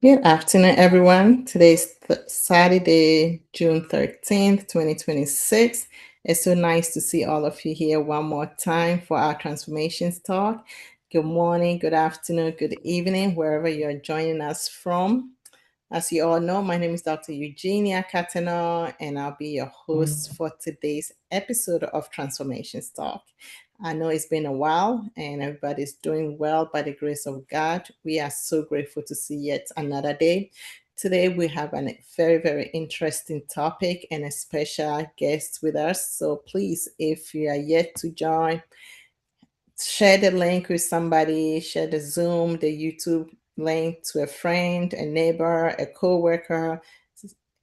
Good afternoon, everyone. Today's Saturday, June 13th, 2026. It's so nice to see all of you here one more time for our Transformations Talk. Good morning, good afternoon, good evening, wherever you're joining us from. As you all know, my name is Dr. Eugenia Catano, and I'll be your host for today's episode of Transformations Talk. I know it's been a while and everybody's doing well by the grace of God. We are so grateful to see yet another day. Today, we have a very, very interesting topic and a special guest with us. So please, if you are yet to join, share the link with somebody, share the Zoom, the YouTube link to a friend, a neighbor, a coworker,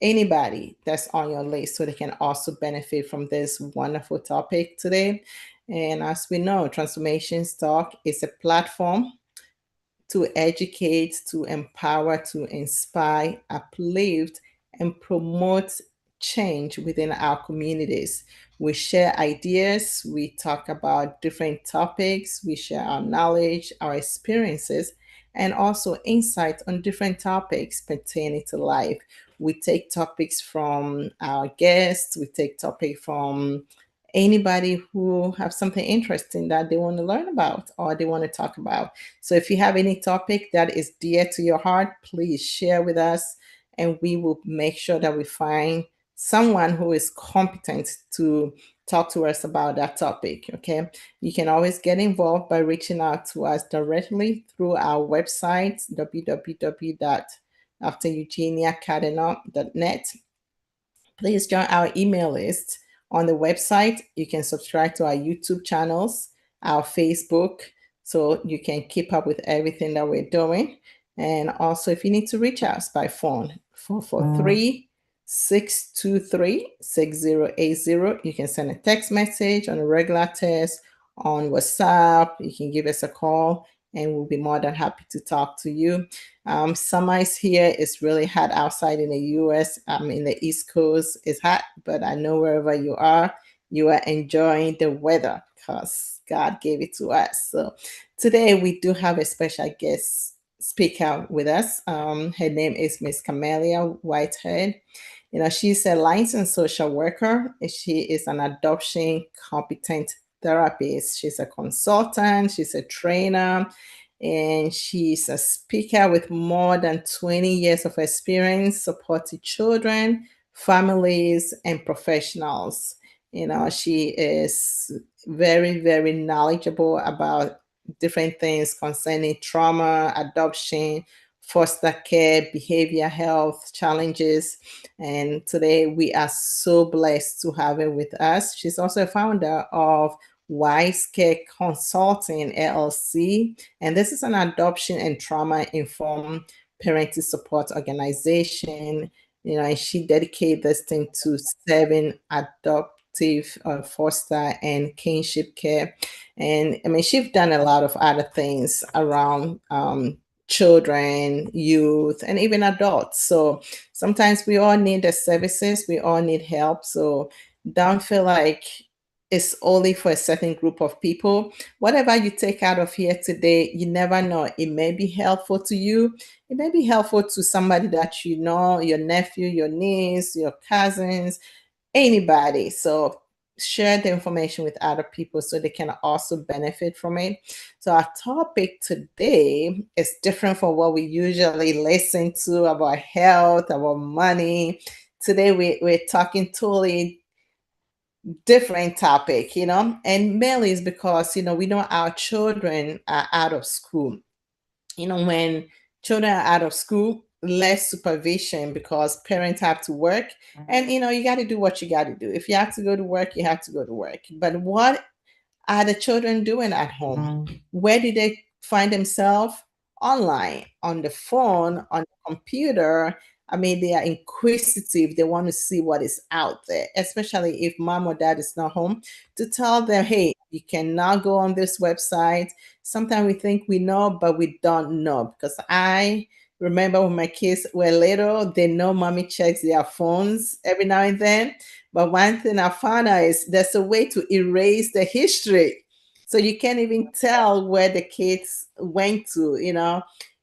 anybody that's on your list so they can also benefit from this wonderful topic today. And as we know, Transformations Talk is a platform to educate, to empower, to inspire, uplift, and promote change within our communities. We share ideas, we talk about different topics, we share our knowledge, our experiences, and also insight on different topics pertaining to life. We take topics from our guests, we take topics from anybody who have something interesting that they want to learn about or they want to talk about. So if you have any topic that is dear to your heart, please share with us and we will make sure that we find someone who is competent to talk to us about that topic. Okay. You can always get involved by reaching out to us directly through our website, www.dreugeniacadena.net. Please join our email list on the website. You can subscribe to our YouTube channels, our Facebook, so you can keep up with everything that we're doing. And also, if you need to reach us by phone, 443 623 6080. You can send a text message on a regular text on WhatsApp. You can give us a call and we'll be more than happy to talk to you. Summer is here. It's really hot outside in the US. In the East Coast, it's hot, but I know wherever you are enjoying the weather because God gave it to us. So today we do have a special guest speaker with us. Her name is Miss Camelia Whitehead. She's a licensed social worker. She is an adoption competent therapist. She's a consultant. She's a trainer and she's a speaker with more than 20 years of experience supporting children, families, and professionals. She is very, very knowledgeable about different things concerning trauma, adoption, foster care, behavior health challenges. And today we are so blessed to have her with us. She's also a founder of Wise Care Consulting LLC, and this is an adoption and trauma informed parenting support organization. And she dedicated this thing to serving adoptive, foster, and kinship care. And I mean, she's done a lot of other things around children, youth, and even adults. So sometimes we all need the services, we all need help. So don't feel like it's only for a certain group of people. Whatever you take out of here today, you never know. It may be helpful to you. It may be helpful to somebody that you know, your nephew, your niece, your cousins, anybody. So share the information with other people so they can also benefit from it. So our topic today is different from what we usually listen to about health, about money. Today we're talking totally different topic, and mainly is because, we know our children are out of school. When children are out of school, less supervision because parents have to work. And, you got to do what you got to do. If you have to go to work, you have to go to work. But what are the children doing at home? Where do they find themselves? Online, on the phone, on the computer. I mean, they are inquisitive. They want to see what is out there, especially if mom or dad is not home to tell them, hey, you cannot go on this website. Sometimes we think we know, but we don't know. Because I remember when my kids were little, they know mommy checks their phones every now and then. But one thing I found out is there's a way to erase the history. So you can't even tell where the kids went to.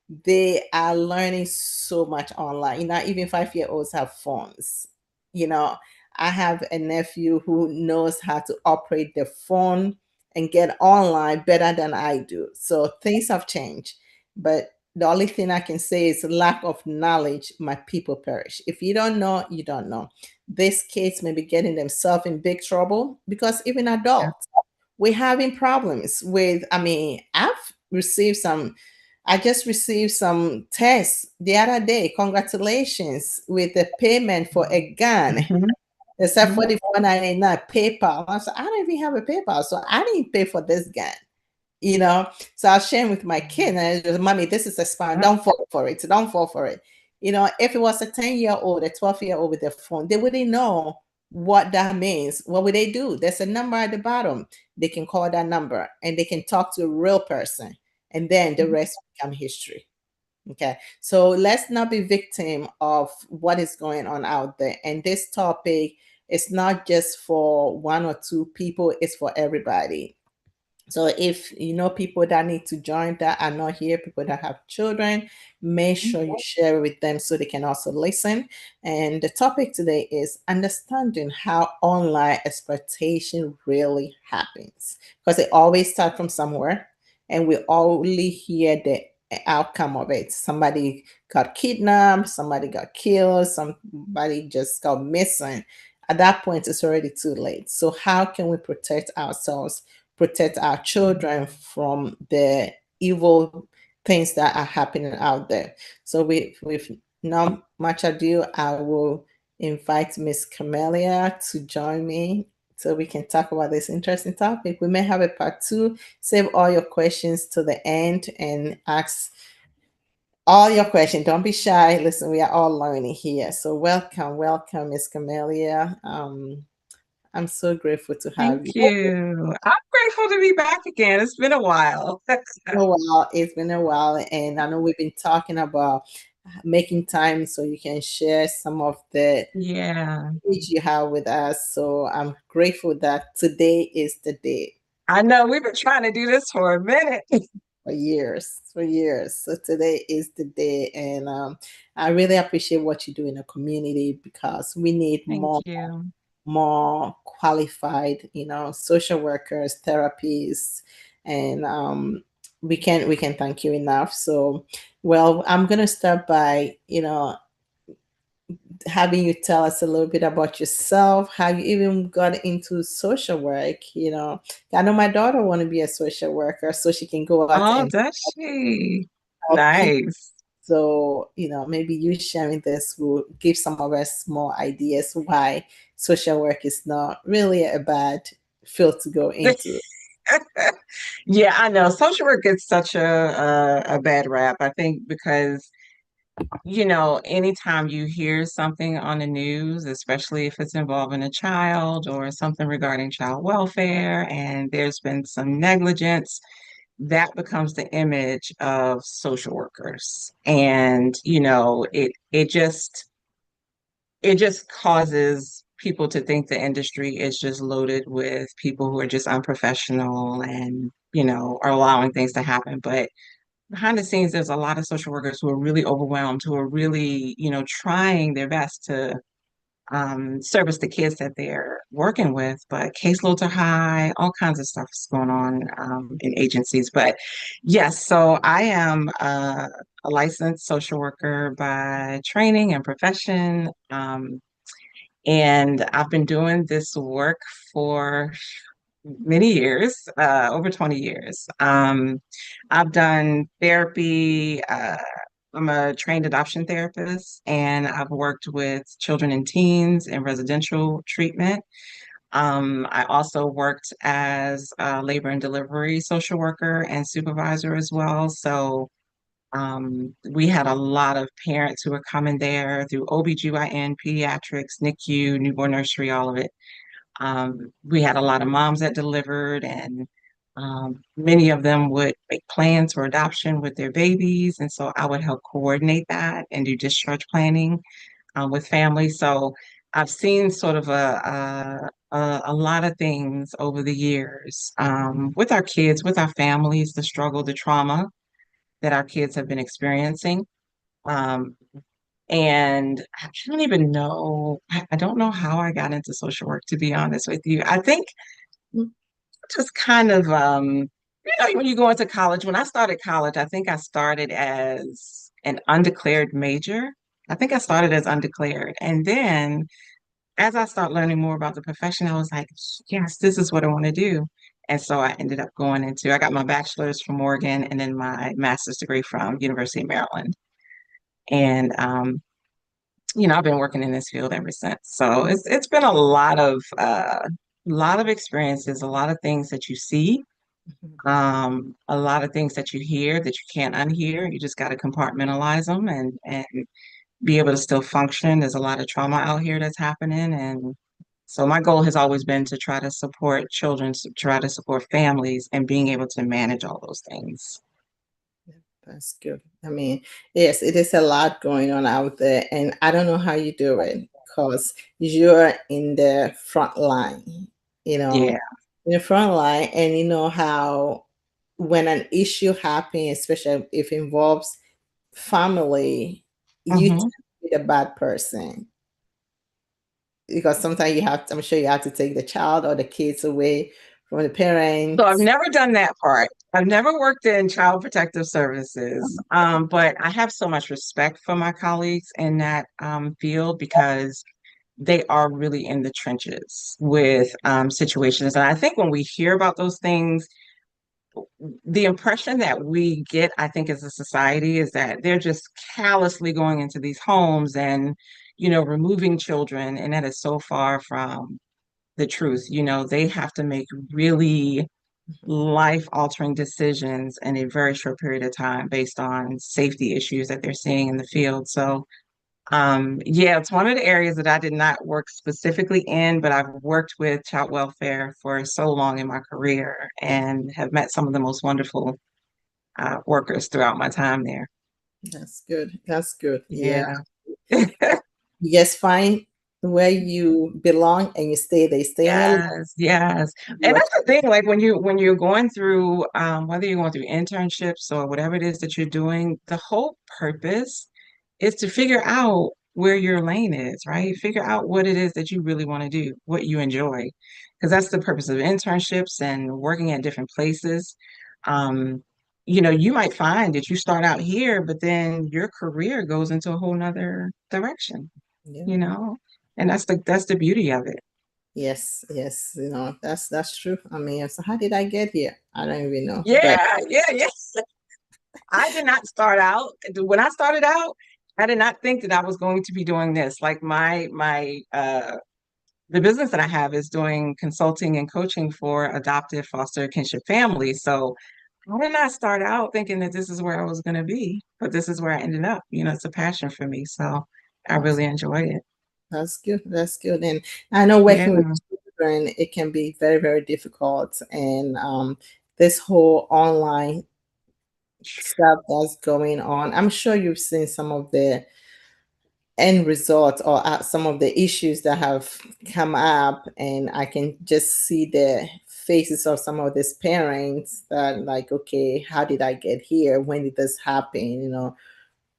they are learning so much online. Even 5-year-olds have phones. You know, I have a nephew who knows how to operate the phone and get online better than I do. So things have changed. But the only thing I can say is lack of knowledge, my people perish. If you don't know, you don't know. These kids may be getting themselves in big trouble because even Yeah. adults, we're having problems with, I mean, I just received some tests the other day. Congratulations with the payment for a gun. Mhm. They said Mhm. 44.99 PayPal. I said, I don't even have a PayPal, so I didn't pay for this gun. You know, so I was sharing with my kid, and I just, Mommy, this is expiring. Yeah. Don't fall for it. Don't fall for it. If it was a 10-year-old, a 12-year-old with their phone, they wouldn't know what that means. What would they do? There's a number at the bottom. They can call that number and they can talk to a real person, and then the Mhm. rest become history. Okay, so let's not be victim of what is going on out there. And this topic is not just for one or two people, it's for everybody. So if you know people that need to join that are not here, people that have children, make sure you share it with them so they can also listen. And the topic today is understanding how online exploitation really happens. Because it always starts from somewhere and we only hear the outcome of it. Somebody got kidnapped, somebody got killed, somebody just got missing. At that point, it's already too late. So how can we protect ourselves, protect our children from the evil things that are happening out there? So with not much ado, I will invite Miss Camelia to join me so we can talk about this interesting topic. We may have a part two. Save all your questions to the end and ask all your questions. Don't be shy. Listen, we are all learning here. So welcome, Miss Camelia. I'm so grateful to Thank have you. you. I'm grateful to be back again. It's been a while. A while. It's been a while, and I know we've been talking about making time so you can share some of the Yeah, knowledge you have with us. So I'm grateful that today is the day. I know we've been trying to do this for a minute. For years, for years. So today is the day, and I really appreciate what you do in the community because we need Thank more you. qualified, social workers, therapists, and we can thank you enough. So, well, I'm gonna start by having you tell us a little bit about yourself, how you even got into social work. I know my daughter want to be a social worker so she can go out Oh, and does she? help people. Nice. So, maybe you sharing this will give some of us more ideas why social work is not really a bad field to go into. Yeah, I know. Social work gets such a bad rap, I think, because anytime you hear something on the news, especially if it's involving a child or something regarding child welfare, and there's been some negligence, that becomes the image of social workers. And, it just causes people to think the industry is just loaded with people who are just unprofessional and, are allowing things to happen. But behind the scenes, there's a lot of social workers who are really overwhelmed, who are really, trying their best to service the kids that they're working with, but caseloads are high, all kinds of stuff is going on in agencies. But yes, so I am a licensed social worker by training and profession. And I've been doing this work for many years, over 20 years. I've done therapy. I'm a trained adoption therapist, and I've worked with children and teens in residential treatment. I also worked as a labor and delivery social worker and supervisor as well. So we had a lot of parents who were coming there through OBGYN, pediatrics, NICU, newborn nursery, all of it. We had a lot of moms that delivered, and many of them would make plans for adoption with their babies. And so I would help coordinate that and do discharge planning with families. So I've seen sort of a lot of things over the years with our kids, with our families, the struggle, the trauma. that our kids have been experiencing. Um, and I don't even know, I don't know how I got into social work, to be honest with you. I think just kind of, when you go into college, when I started college, I think I started as an undeclared major. I think I started as undeclared. And then as I started learning more about the profession, I was like, yes, this is what I want to do. And so I ended up I got my bachelor's from Oregon and then my master's degree from University of Maryland. And I've been working in this field ever since. So it's been a lot of experiences, a lot of things that you see, a lot of things that you hear that you can't unhear. You just got to compartmentalize them and be able to still function. There's a lot of trauma out here that's happening. And so my goal has always been to try to support children, to try to support families and being able to manage all those things. That's good. I mean, yes, it is a lot going on out there, and I don't know how you do it because you're in the front line, you Yeah. know, in the front line, and you know how when an issue happens, especially if it involves family, you tend Hmm. to be the bad person because sometimes I'm sure you have to take the child or the kids away from the So I've parents. never done that part. I've never worked in child protective services, but I have so much respect for my colleagues in that field because they are really in the trenches with situations. And I think when we hear about those things, the impression that we get, I think, as a society is that they're just callously going into these homes and, removing children. And that is so far from the truth. They have to make really life-altering decisions in a very short period of time based on safety issues that they're seeing in the field. So yeah, it's one of the areas that I did not work specifically in, but I've worked with child welfare for so long in my career and have met some of the most wonderful workers throughout my time there. That's good. That's good. Yeah. Yeah. You just find where you belong and you stay there. Stay in your lane. Yes, yes. Do And what that's the thing, like when you're going through whether you're going through internships or whatever it is that you're doing, the whole purpose is to figure out where your lane is, right? Figure out what it is that you really want to do, what you enjoy. Because that's the purpose of internships and working at different places. Um, you might find that you start out here, but then your career goes into a whole nother direction, yeah. you know? And that's the beauty of it. Yes, yes. That's true. I mean, so how did I get here? I don't even know. But Yeah, yeah, yes. I did not start out when I started out, I did not think that I was going to be doing this. Like my the business that I have is doing consulting and coaching for adoptive foster kinship families. So I did not start out thinking that this is where I was going to be, but this is where I ended up. It's a passion for me. So I that's, really enjoy it. that's good. That's good. And I know Yeah. working with children, it can be very, very difficult. And this whole online stuff that's going on, I'm sure you've seen some of the end result or some of the issues that have come up, and I can just see the faces of some of these parents that like, okay, how did I get here, when did this happen, and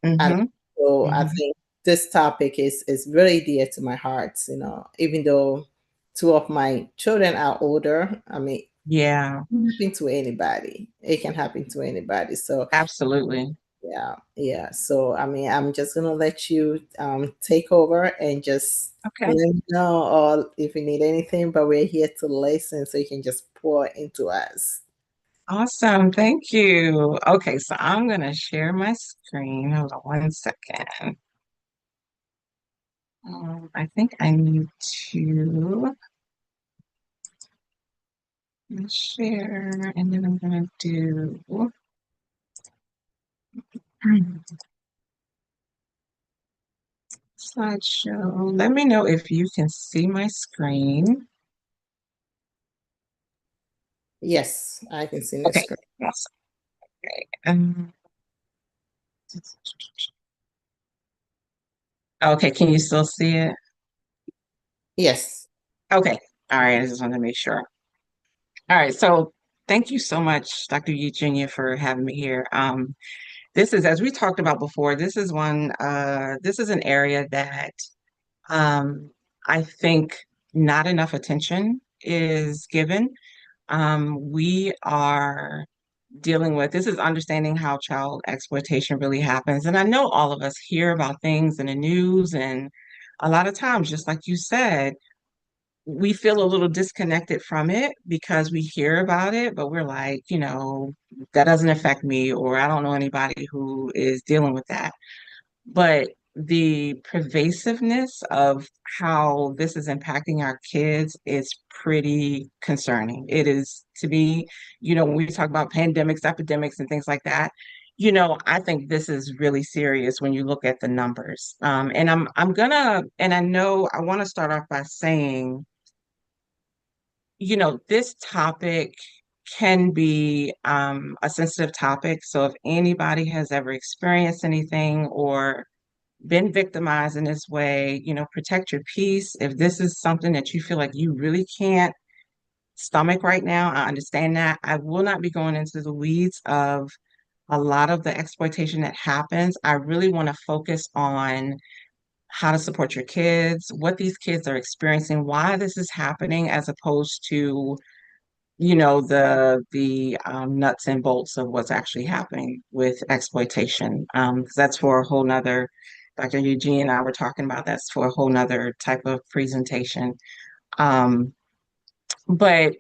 Mm-hmm. so I Hmm. think this topic is really dear to my heart, even though two of my children are older. I mean, Yeah, it can happen to anybody, it can happen to anybody. So absolutely. yeah, yeah. So I mean, I'm just gonna let you take over and just let Okay. me know or if you need anything, but we're here to listen so you can just pour into us. Awesome. Thank you. Okay, so I'm going to share my screen. Hold on 1 second. I think I need to share, and then I'm going to do slideshow. Let me know if you can see my screen. Yes, I can see the Okay. screen. Awesome. Okay. Okay, can you still see it? Yes. Okay. All right. I just want to make sure. All right. So thank you so much, Dr. Yi Jr., for having me here. This is, as we talked about before, this is an area that um, I think not enough attention is given. We are dealing with this is understanding how child exploitation really happens. And I know all of us hear about things in the news, and a lot of times, just like you said, we feel a little disconnected from it because we hear about it, but we're like, that doesn't affect me, or I don't know anybody who is dealing with that. But the pervasiveness of how this is impacting our kids is pretty concerning. It is to me, when we talk about pandemics, epidemics, and things like that, I think this is really serious when you look at the numbers. And I'm gonna, and I know I want to start off by saying, this topic can be a sensitive topic. So if anybody has ever experienced anything or been victimized in this way, protect your peace. If this is something that you feel like you really can't stomach right now, I understand that. I will not be going into the weeds of a lot of the exploitation that happens. I really want to focus on how to support your kids, what these kids are experiencing, why this is happening, as opposed to the nuts and bolts of what's actually happening with exploitation. 'Cause that's for a whole nother, Dr. Eugene and I were talking about that's for a whole nother type of presentation. Um, but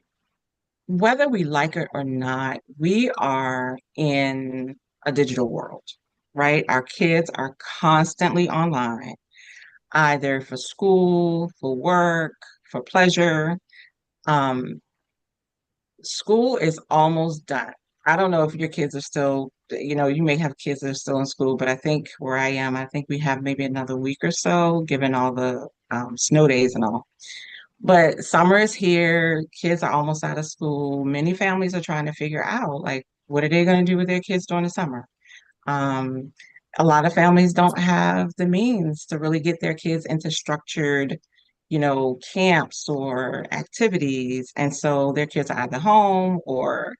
whether we like it or not, we are in a digital world, right? Our kids are constantly online, either for school, for work, for pleasure. Um, School is almost done. I don't know if your kids are still, you may have kids that are still in school, but I think where I am, I think we have maybe another week or so, given all the snow days and all. But summer is here. Kids are almost out of school. Many families are trying to figure out, like, what are they going to do with their kids during the summer? Um, a lot of families don't have the means to really get their kids into structured, camps or activities. And so their kids are either home or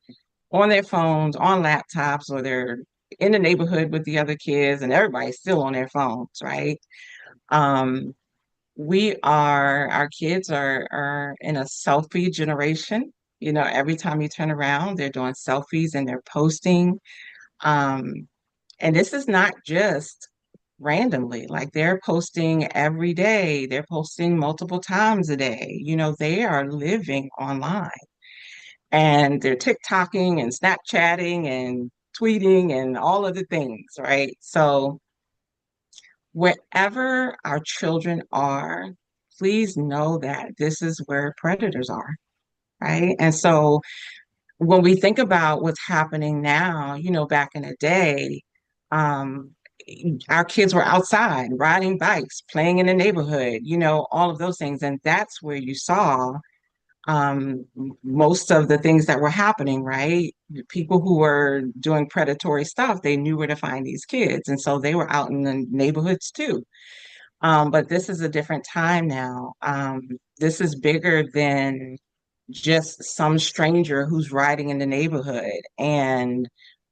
on their phones, on laptops, or they're in the neighborhood with the other kids, and everybody's still on their phones, right? Um, our kids are in a selfie generation. Every time you turn around, they're doing selfies and they're posting. Um, and this is not just randomly, like they're posting every day, they're posting multiple times a day. They are living online and they're TikToking and Snapchatting and tweeting and all of the things, right? So wherever our children are, please know that this is where predators are, right? And so when we think about what's happening now, back in the day, um, our kids were outside riding bikes, playing in the neighborhood, all of those things. And that's where you saw most of the things that were happening, right? People who were doing predatory stuff, they knew where to find these kids. And so they were out in the neighborhoods too. But this is a different time now. This is bigger than just some stranger who's riding in the neighborhood and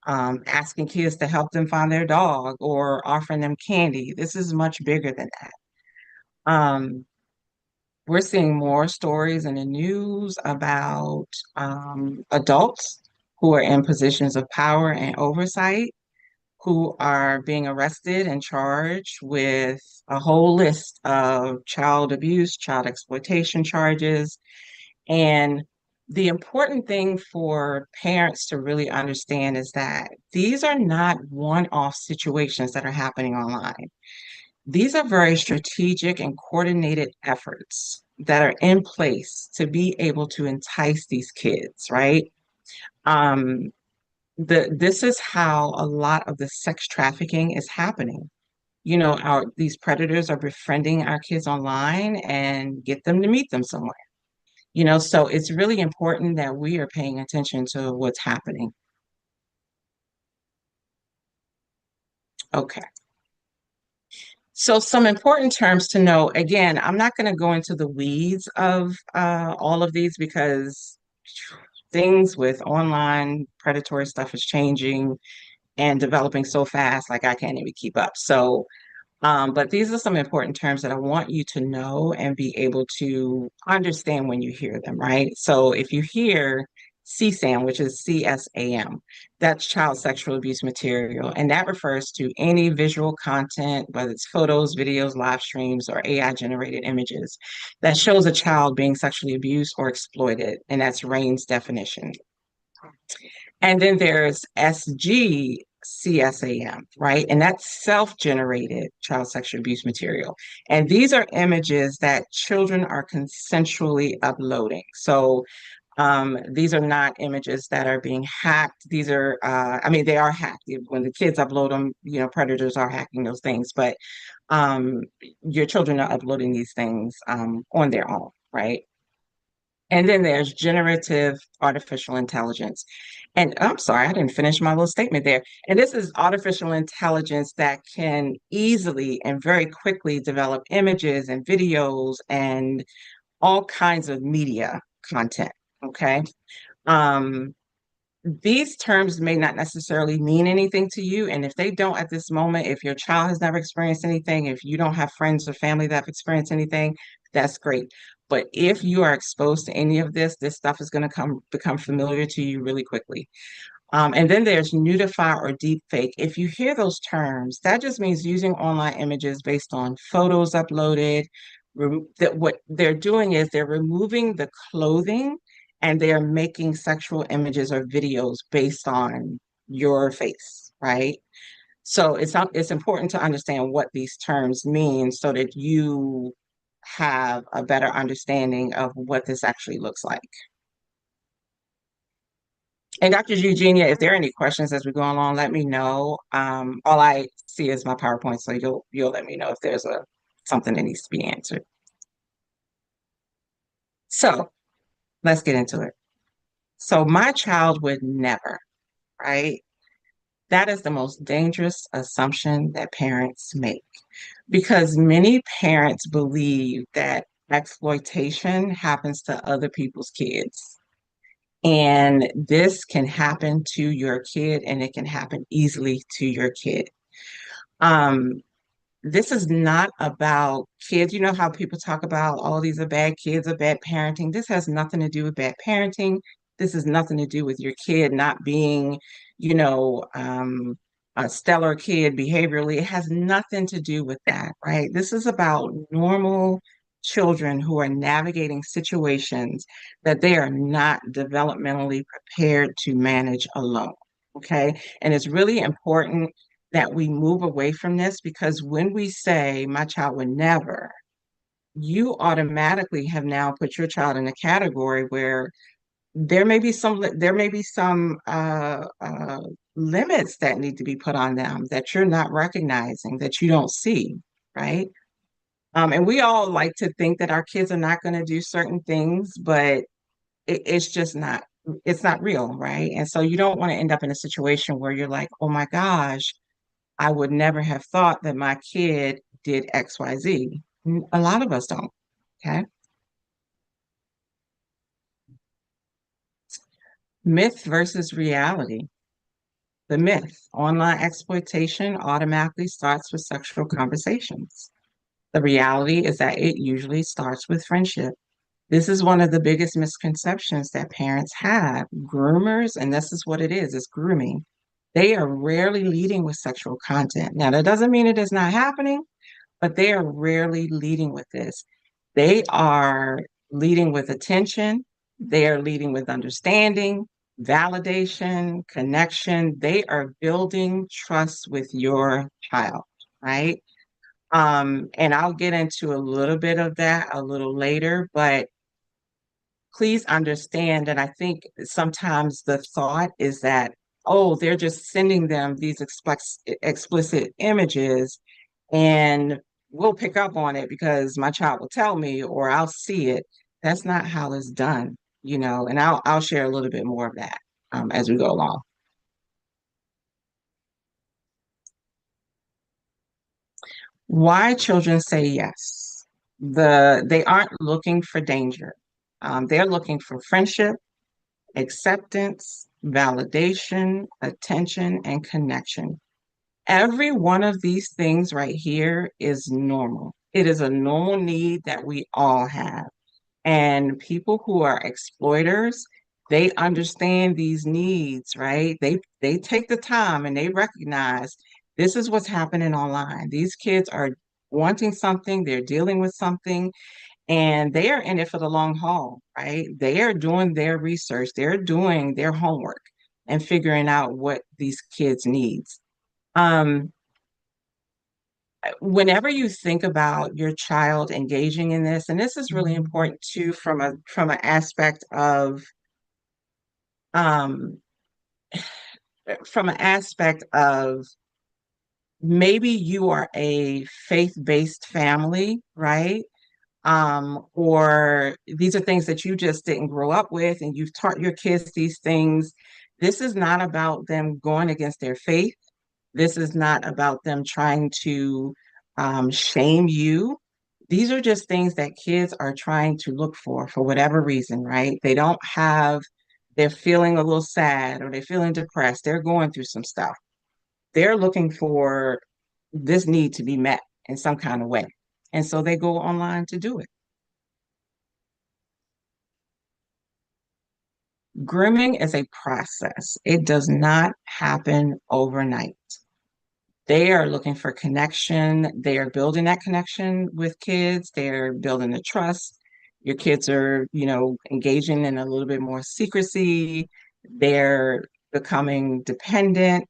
asking kids to help them find their dog or offering them candy. This is much bigger than that. Um, we're seeing more stories in the news about adults who are in positions of power and oversight who are being arrested and charged with a whole list of child abuse, child exploitation charges. And the important thing for parents to really understand is that these are not one-off situations that are happening online. These are very strategic and coordinated efforts that are in place to be able to entice these kids, right? Um, this is how a lot of the sex trafficking is happening. These predators are befriending our kids online and get them to meet them somewhere. So it's really important that we are paying attention to what's happening. Okay. So some important terms to know. Again, I'm not going to go into the weeds of all of these because things with online predatory stuff is changing. and developing so fast, like I can't even keep up. So but these are some important terms that I want you to know and be able to understand when you hear them, right? So if you hear CSAM, which is CSAM, that's child sexual abuse material, and that refers to any visual content, whether it's photos, videos, live streams, or AI generated images that shows a child being sexually abused or exploited, and that's RAIN's definition. And then there's SGCSAM, right? And that's self-generated child sexual abuse material. And these are images that children are consensually uploading. So these are not images that are being hacked. These are, I mean, they are hacked. When the kids upload them, you know, predators are hacking those things, but um, your children are uploading these things on their own, right? And then there's generative artificial intelligence. And I'm sorry, I didn't finish my little statement there. And this is artificial intelligence that can easily and very quickly develop images and videos and all kinds of media content. Okay. Um, these terms may not necessarily mean anything to you. And if they don't at this moment, if your child has never experienced anything, if you don't have friends or family that have experienced anything, that's great. But if you are exposed to any of this stuff is going to become familiar to you really quickly. And then there's nudify or deep fake. If you hear those terms, that just means using online images based on photos uploaded. That what they're doing is they're removing the clothing and they are making sexual images or videos based on your face, right? So it's important to understand what these terms mean so that you have a better understanding of what this actually looks like. And Dr. Eugenia, if there are any questions as we go along, let me know. All I see is my PowerPoint, so you'll let me know if there's a something that needs to be answered. So let's get into it. So my child would never, right? That is the most dangerous assumption that parents make because many parents believe that exploitation happens to other people's kids. And this can happen to your kid and it can happen easily to your kid. Um, this is not about kids. You know how people talk about, oh, these are bad kids or bad parenting. This has nothing to do with bad parenting. This has nothing to do with your kid not being, you know, a stellar kid behaviorally. It has nothing to do with that, right? This is about normal children who are navigating situations that they are not developmentally prepared to manage alone. Okay. And it's really important that we move away from this because when we say my child would never, you automatically have now put your child in a category where there may be some limits that need to be put on them that you're not recognizing, that you don't see, right? And we all like to think that our kids are not going to do certain things, but it's just not. It's not real, right? And so you don't want to end up in a situation where you're like, oh my gosh, I would never have thought that my kid did XYZ. A lot of us don't. Okay. Myth versus reality. The myth, online exploitation automatically starts with sexual conversations. The reality is that it usually starts with friendship. This is one of the biggest misconceptions that parents have. Groomers, and this is what it is, it's grooming. They are rarely leading with sexual content. Now, that doesn't mean it is not happening, but they are rarely leading with this. They are leading with attention, they are leading with understanding, validation, connection. They are building trust with your child, right? And I'll get into a little bit of that a little later, but please understand that I think sometimes the thought is that, oh, they're just sending them these explicit images and we'll pick up on it because my child will tell me or I'll see it. That's not how it's done, you know, and I'll share a little bit more of that as we go along. Why children say yes. They aren't looking for danger. They're looking for friendship, acceptance, validation, attention, and connection. Every one of these things right here is normal. It is a normal need that we all have. And people who are exploiters, they understand these needs, right? They take the time and they recognize this is what's happening online. These kids are wanting something, they're dealing with something, and they are in it for the long haul, right? They are doing their research, they're doing their homework and figuring out what these kids needs. Um, Whenever you think about your child engaging in this, and this is really important too from an aspect of um from an aspect of maybe you are a faith-based family, right? Or these are things that you just didn't grow up with and you've taught your kids these things. This is not about them going against their faith. This is not about them trying to shame you. These are just things that kids are trying to look for whatever reason, right? They don't have, they're feeling a little sad or they're feeling depressed. They're going through some stuff. They're looking for this need to be met in some kind of way. And so they go online to do it. Grooming is a process, it does not happen overnight. They are looking for connection. They are building that connection with kids. They're building the trust. Your kids are, engaging in a little bit more secrecy. They're becoming dependent.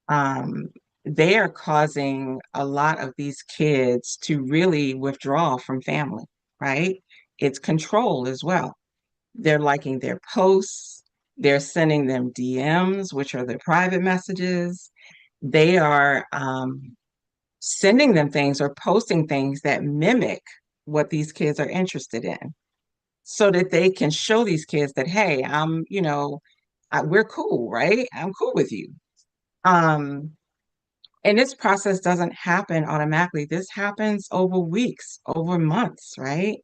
Um, they are causing a lot of these kids to really withdraw from family, right? It's control as well. They're liking their posts. They're sending them DMs, which are their private messages. They are sending them things or posting things that mimic what these kids are interested in so that they can show these kids that, hey, we're cool, right? I'm cool with you. Um, and this process doesn't happen automatically. This happens over weeks, over months, right?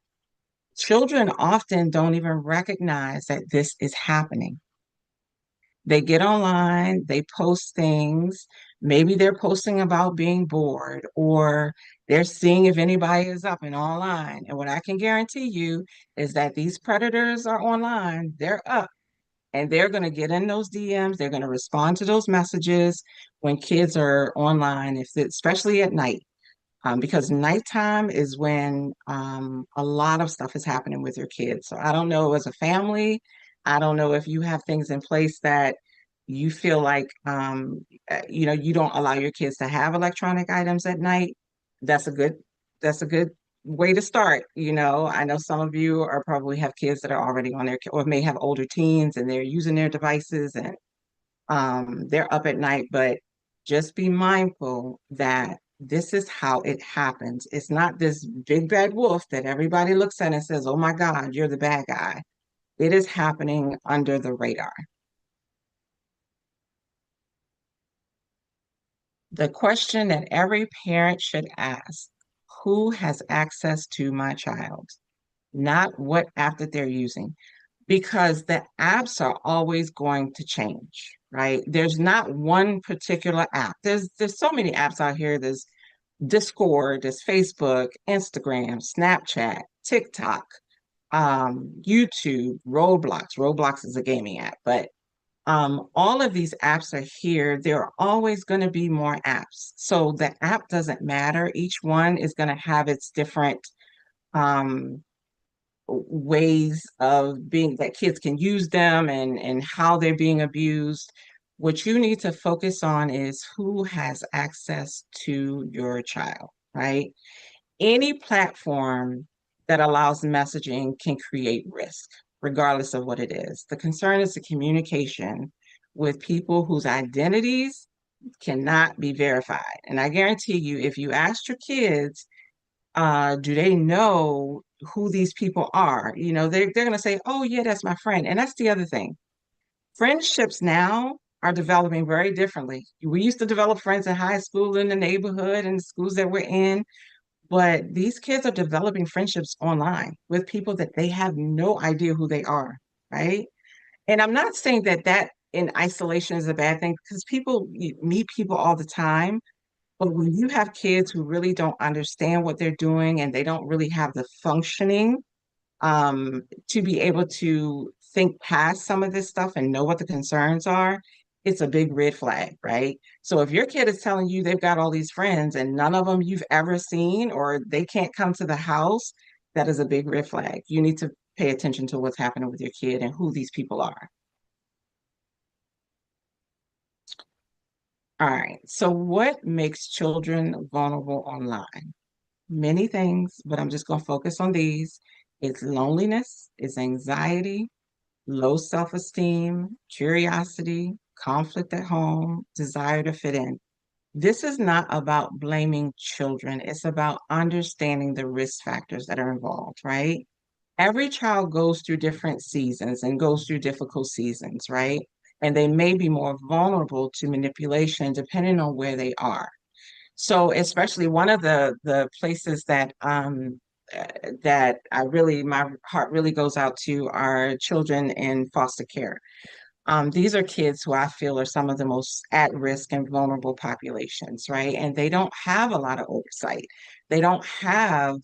Children often don't even recognize that this is happening. They get online, they post things. Maybe they're posting about being bored or they're seeing if anybody is up and online. And what I can guarantee you is that these predators are online, they're up and they're going to get in those DMs, they're going to respond to those messages when kids are online, especially at night because nighttime is when a lot of stuff is happening with your kids. So I don't know as a family, I don't know if you have things in place that you feel like you don't allow your kids to have electronic items at night. That's a good that's a good way to start. I know some of you are probably have kids that are already on their or may have older teens and they're using their devices and they're up at night, but just be mindful that this is how it happens. It's not this big bad wolf that everybody looks at and says, oh my God, you're the bad guy. It is happening under the radar. The question that every parent should ask, who has access to my child? Not what app that they're using, because the apps are always going to change, right? There's not one particular app. There's so many apps out here. There's Discord, there's Facebook, Instagram, Snapchat, TikTok, YouTube, Roblox. Roblox is a gaming app, but all of these apps are here. There are always going to be more apps. So the app doesn't matter. Each one is going to have its different um, ways of being that kids can use them and how they're being abused. What you need to focus on is who has access to your child, right? Any platform that allows messaging can create risk, regardless of what it is. The concern is the communication with people whose identities cannot be verified. And I guarantee you, if you asked your kids, do they know who these people are? They're going to say, oh, yeah, that's my friend. And that's the other thing. Friendships now are developing very differently. We used to develop friends in high school, in the neighborhood, and the schools that we're in. But these kids are developing friendships online with people that they have no idea who they are, right? And I'm not saying that in isolation is a bad thing because people you meet people all the time. But when you have kids who really don't understand what they're doing and they don't really have the functioning to be able to think past some of this stuff and know what the concerns are, it's a big red flag, right? So if your kid is telling you they've got all these friends and none of them you've ever seen or they can't come to the house, that is a big red flag. You need to pay attention to what's happening with your kid and who these people are. All right. So what makes children vulnerable online? Many things, but I'm just going to focus on these. It's loneliness, it's anxiety, low self-esteem, curiosity, conflict at home, desire to fit in. This is not about blaming children. It's about understanding the risk factors that are involved, right? Every child goes through different seasons and goes through difficult seasons, right? And they may be more vulnerable to manipulation depending on where they are. So, especially one of the places uh, that I really my heart really goes out to are children in foster care. These are kids who I feel are some of the most at risk and vulnerable populations, right? And they don't have a lot of oversight. They don't have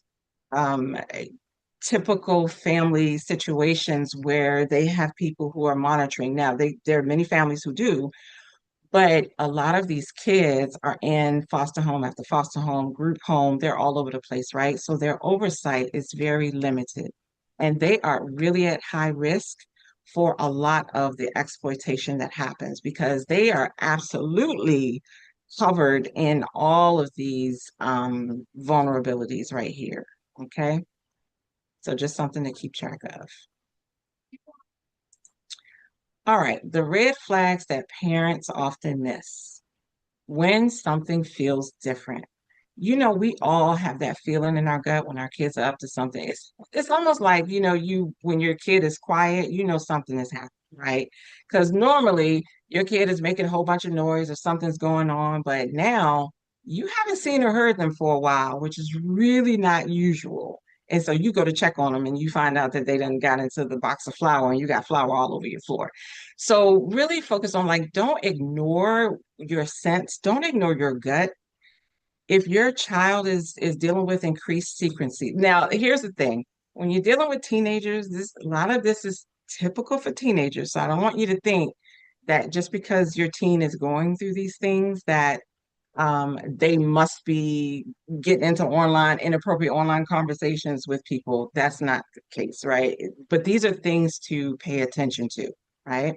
typical family situations where they have people who are monitoring. Now, there are many families who do, but a lot of these kids are in foster home after foster home, group home, they're all over the place, right? So their oversight is very limited. And they are really at high risk for a lot of the exploitation that happens because they are absolutely covered in all of these vulnerabilities right here. Okay. So just something to keep track of. All right. The red flags that parents often miss. When something feels different. You know, we all have that feeling in our gut when our kids are up to something. It's almost like, you when your kid is quiet, you know something is happening, right? Because normally your kid is making a whole bunch of noise or something's going on, but now you haven't seen or heard them for a while, which is really not usual. And so you go to check on them and you find out that they done got into the box of flour and you got flour all over your floor. So really focus on like, don't ignore your sense, don't ignore your gut. If your child is dealing with increased secrecy. Now, here's the thing. When you're dealing with teenagers, this a lot of this is typical for teenagers. So I don't want you to think that just because your teen is going through these things that they must be getting into inappropriate online conversations with people. That's not the case, right? But these are things to pay attention to, right?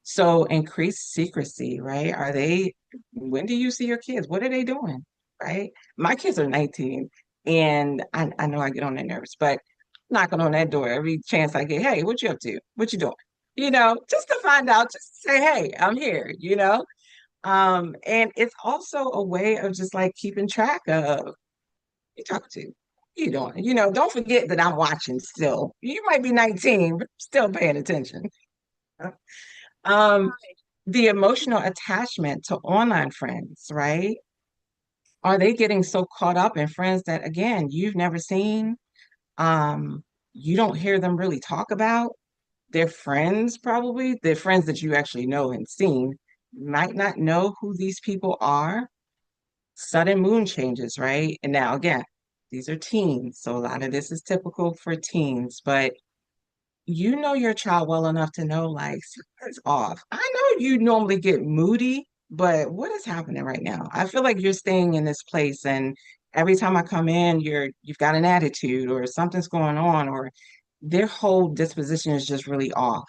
So increased secrecy, right? When do you see your kids? What are they doing? Right? My kids are 19 and I know I get on their nerves, but knocking on that door every chance I get, hey, what you up to? What you doing? Just to find out, just to say, hey, I'm here. And it's also a way of just like keeping track of who you talking to. You doing? Don't forget that I'm watching still. You might be 19, but still paying attention. Um, the emotional attachment to online friends, right? Are they getting so caught up in friends that again you've never seen? Um, you don't hear them really talk about. Their friends, probably, their friends that you actually know and seen, might not know who these people are. Sudden mood changes, right? And now again, these are teens, so a lot of this is typical for teens, but you know your child well enough to know like something's off. I know you normally get moody, but what is happening right now? I feel like you're staying in this place and every time I come in, you've got an attitude or something's going on or their whole disposition is just really off.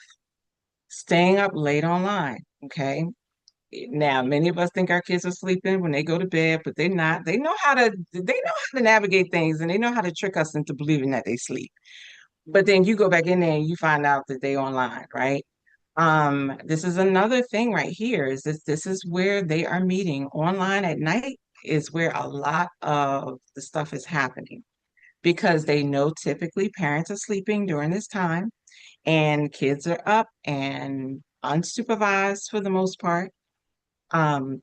Staying up late online, okay? Now, many of us think our kids are sleeping when they go to bed, but they're not. They know how to navigate things and they know how to trick us into believing that they sleep. But then you go back in there and you find out that they online, right? This is another thing right here is this is where they are meeting online at night is where a lot of the stuff is happening because they know typically parents are sleeping during this time and kids are up and unsupervised for the most part. Um,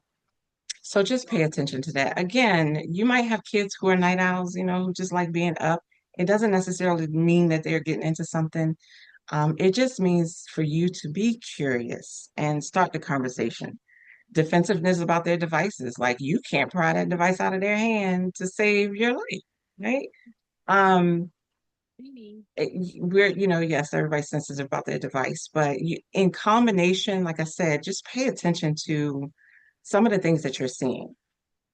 so just pay attention to that. Again, you might have kids who are night owls, who just like being up. It doesn't necessarily mean that they're getting into something. It just means for you to be curious and start the conversation. Defensiveness about their devices, like you can't pry that device out of their hand to save your life, right? Um, we're, yes, everybody's sensitive about their device, but in combination, like I said, just pay attention to some of the things that you're seeing.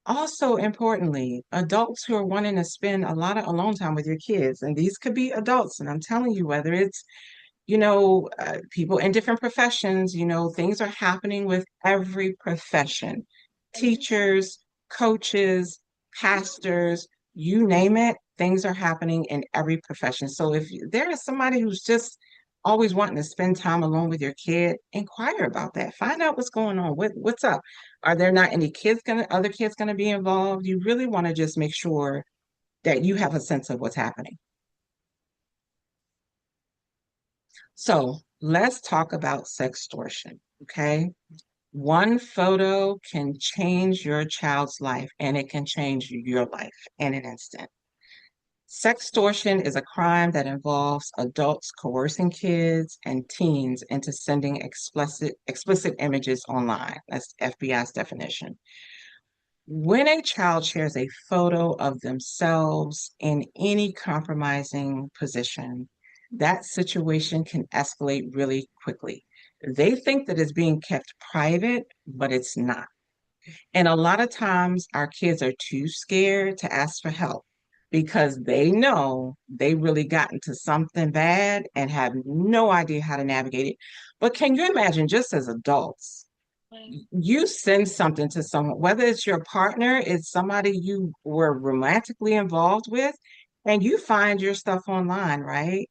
Also, importantly, adults who are wanting to spend a lot of alone time with your kids, and these could be adults, and I'm telling you, whether it's people in different professions, things are happening with every profession. Teachers, coaches, pastors, you name it, things are happening in every profession. So if there is somebody who's just always wanting to spend time alone with your kid, inquire about that. Find out what's going on. What's up? Are there not any other kids gonna be involved? You really want to just make sure that you have a sense of what's happening. So let's talk about sextortion, okay? One photo can change your child's life and it can change your life in an instant. Sextortion is a crime that involves adults coercing kids and teens into sending explicit images online. That's FBI's definition. When a child shares a photo of themselves in any compromising position, that situation can escalate really quickly. They think that it's being kept private, but it's not. And a lot of times our kids are too scared to ask for help because they know they really got into something bad and have no idea how to navigate it. But can you imagine, just as adults, you send something to someone, whether it's your partner, it's somebody you were romantically involved with, and you find your stuff online, right?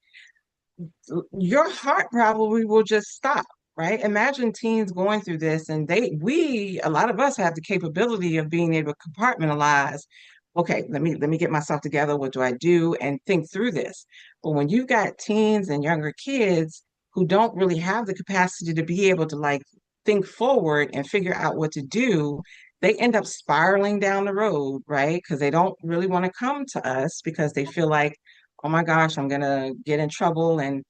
Your heart probably will just stop, right? Imagine teens going through this and a lot of us have the capability of being able to compartmentalize. Okay, let me get myself together. What do I do? And think through this. But when you've got teens and younger kids who don't really have the capacity to be able to like think forward and figure out what to do, they end up spiraling down the road, right? Because they don't really want to come to us because they feel like, oh my gosh, I'm gonna get in trouble. And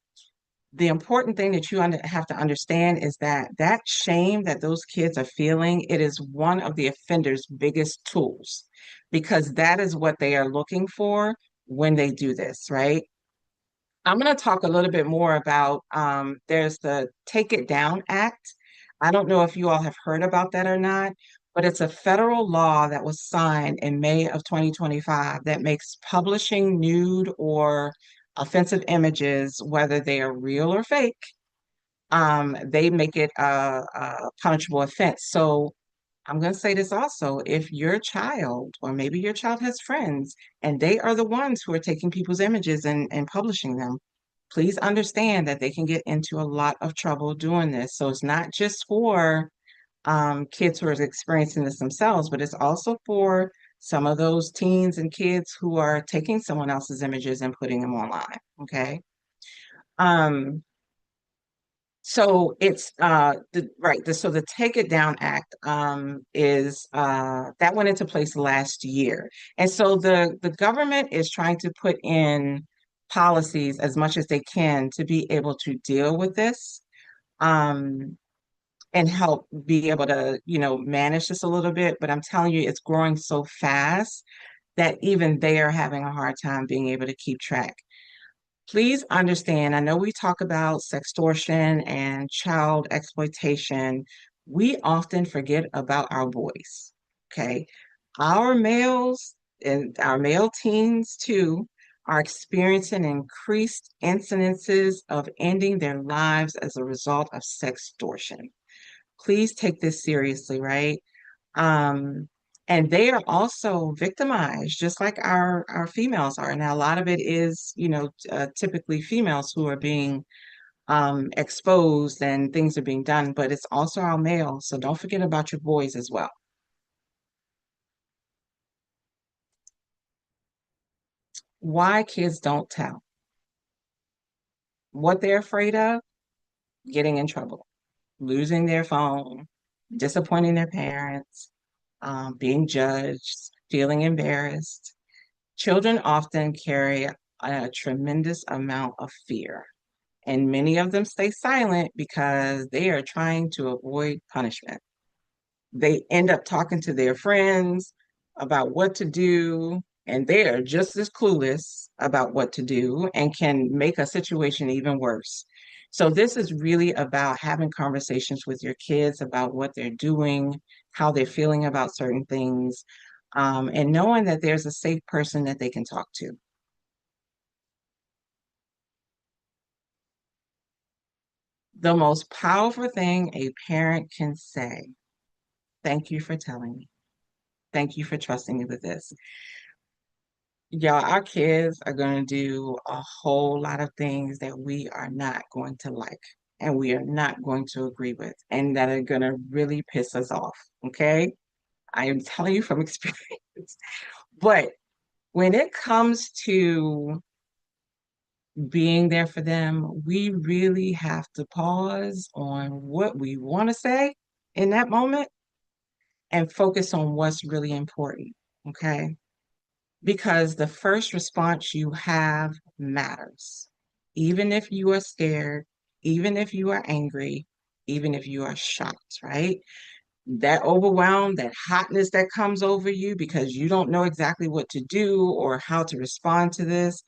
the important thing that have to understand is that that shame that those kids are feeling, it is one of the offender's biggest tools because that is what they are looking for when they do this, right? I'm going to talk a little bit more about there's the Take It Down Act. I don't know if you all have heard about that or not, but it's a federal law that was signed in May of 2025 that makes publishing nude or offensive images, whether they are real or fake, they make it a punishable offense. So I'm going to say this also, if your child, or maybe your child has friends, and they are the ones who are taking people's images and publishing them, please understand that they can get into a lot of trouble doing this. So it's not just for kids who are experiencing this themselves, but it's also for some of those teens and kids who are taking someone else's images and putting them online. Okay. Um, so it's so the Take It Down Act is that went into place last year. And so the government is trying to put in policies as much as they can to be able to deal with this um and help be able to, manage this a little bit. But I'm telling you, it's growing so fast that even they are having a hard time being able to keep track. Please understand, I know we talk about sextortion and child exploitation. We often forget about our boys, okay? Our males and our male teens too are experiencing increased incidences of ending their lives as a result of sextortion. Please take this seriously, right? Um, and they are also victimized, just like our females are. Now, a lot of it is, typically females who are being exposed and things are being done, but it's also our males. So don't forget about your boys as well. Why kids don't tell what they're afraid of, getting in trouble, losing their phone, disappointing their parents, being judged, feeling embarrassed. Children often carry a tremendous amount of fear, And many of them stay silent because they are trying to avoid punishment. They end up talking to their friends about what to do, and they are just as clueless about what to do and can make a situation even worse. So, this is really about having conversations with your kids about what they're doing, how they're feeling about certain things, and knowing that there's a safe person that they can talk to. The most powerful thing a parent can say, thank you for telling me. Thank you for trusting me with this. Y'all, our kids are going to do a whole lot of things that we are not going to like and we are not going to agree with and that are going to really piss us off. Okay. I am telling you from experience. But when it comes to being there for them, we really have to pause on what we want to say in that moment and focus on what's really important. Okay. Because the first response you have matters. Even if you are scared, even if you are angry, even if you are shocked, right? That overwhelm, that hotness that comes over you because you don't know exactly what to do or how to respond to this.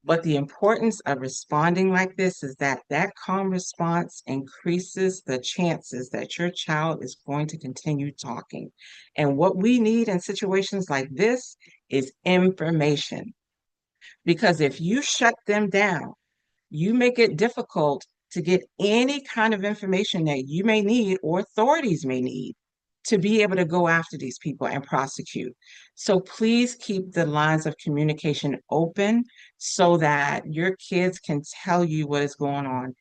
But the importance of responding like this is that that calm response increases the chances that your child is going to continue talking. And what we need in situations like this is information. Because if you shut them down, you make it difficult to get any kind of information that you may need or authorities may need to be able to go after these people and prosecute. So please keep the lines of communication open so that your kids can tell you what is going on.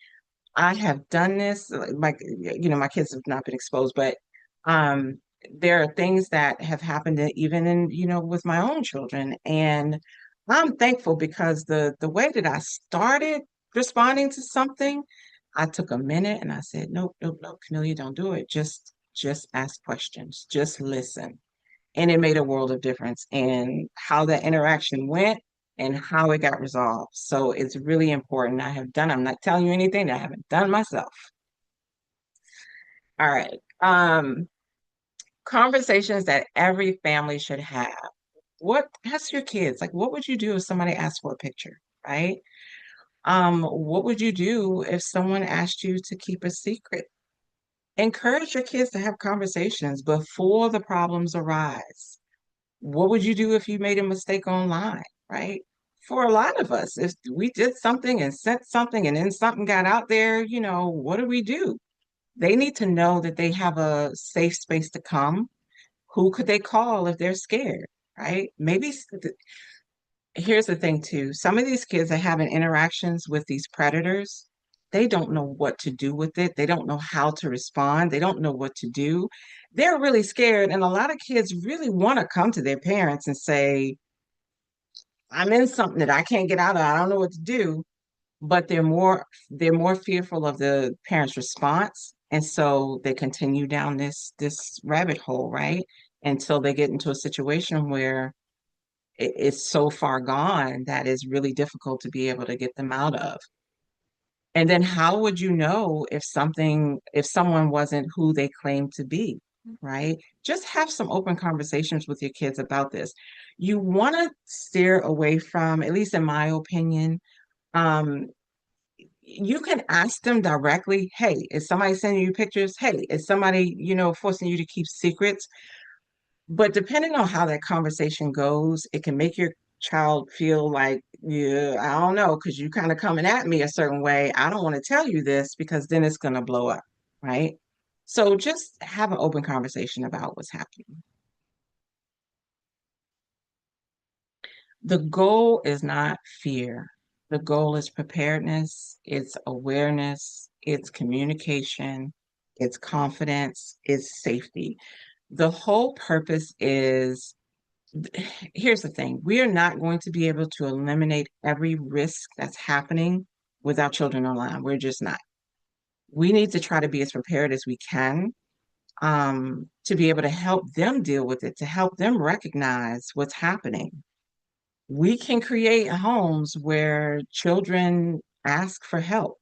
I have done this. My kids have not been exposed, but um, there are things that have happened even in, with my own children. And I'm thankful because the way that I started responding to something, I took a minute and I said, nope, nope, nope, Camelia, don't do it. Just ask questions. Just listen. And it made a world of difference in how that interaction went and how it got resolved. So it's really important. I'm not telling you anything that I haven't done myself. All right. Conversations that every family should have. Ask your kids, like, what would you do if somebody asked for a picture, right? What would you do if someone asked you to keep a secret? Encourage your kids to have conversations before the problems arise. What would you do if you made a mistake online, right? For a lot of us, if we did something and sent something and then something got out there, what do we do? They need to know that they have a safe space to come. Who could they call if they're scared, right? Here's the thing too. Some of these kids are having interactions with these predators. They don't know what to do with it. They don't know how to respond. They don't know what to do. They're really scared. And a lot of kids really want to come to their parents and say, I'm in something that I can't get out of. I don't know what to do. But they're more fearful of the parents' response. And so they continue down this rabbit hole, right? Until they get into a situation where it's so far gone that it's really difficult to be able to get them out of. And then how would you know if someone wasn't who they claim to be, right? Just have some open conversations with your kids about this. You want to steer away from, at least in my opinion, um, you can ask them directly, hey, is somebody sending you pictures? Hey, is somebody, forcing you to keep secrets? But depending on how that conversation goes, it can make your child feel like, yeah, I don't know, because you kind of coming at me a certain way. I don't want to tell you this because then it's going to blow up, right? So just have an open conversation about what's happening. The goal is not fear. The goal is preparedness, it's awareness, it's communication, it's confidence, it's safety. The whole purpose is here's the thing, we are not going to be able to eliminate every risk that's happening with our children online. We're just not. We need to try to be as prepared as we can to be able to help them deal with it, to help them recognize what's happening. We can create homes where children ask for help.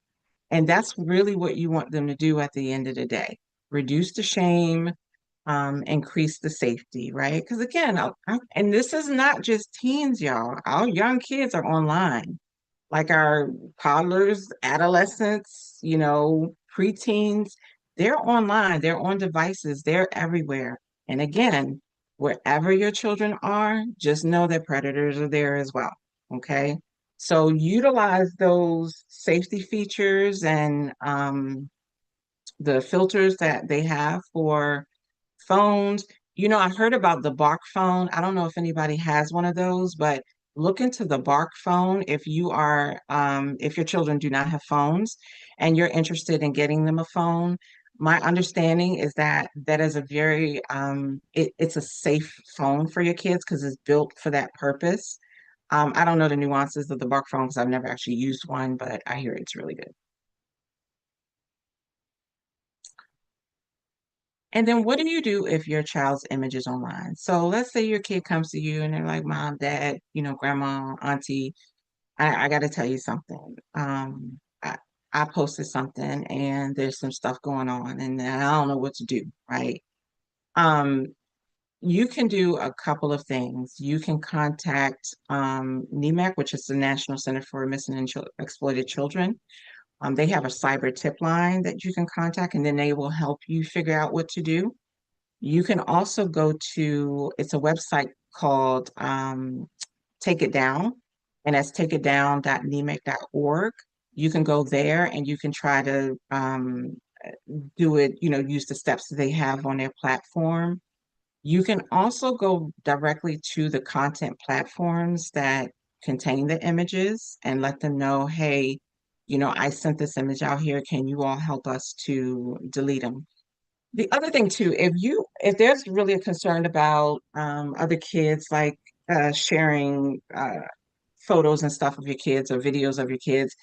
And that's really what you want them to do at the end of the day. Reduce the shame, increase the safety, right? Because again, and this is not just teens, y'all. Our young kids are online, like our toddlers, adolescents, preteens. They're online, they're on devices, they're everywhere. And again, wherever your children are, just know that predators are there as well. Okay. So utilize those safety features and the filters that they have for phones. I heard about the Bark phone. I don't know if anybody has one of those, but look into the Bark phone if your children do not have phones and you're interested in getting them a phone. My understanding is that that is a very it's a safe phone for your kids because it's built for that purpose. I don't know the nuances of the Bark phone because I've never actually used one, but I hear it's really good. And then what do you do if your child's image is online? So let's say your kid comes to you and they're like, Mom, Dad, Grandma, Auntie, I got to tell you something. I posted something and there's some stuff going on and I don't know what to do, right? Um, you can do a couple of things. You can contact NEMAC, which is the National Center for Missing and Exploited Children. They have a cyber tip line that you can contact, and then they will help you figure out what to do. You can also go to, it's a website called Take It Down, and that's takeitdown.nemic.org. You can go there and you can try to do it, use the steps that they have on their platform. You can also go directly to the content platforms that contain the images and let them know, hey, I sent this image out here. Can you all help us to delete them? The other thing too, if there's really a concern about other kids like sharing photos and stuff of your kids or videos of your kids,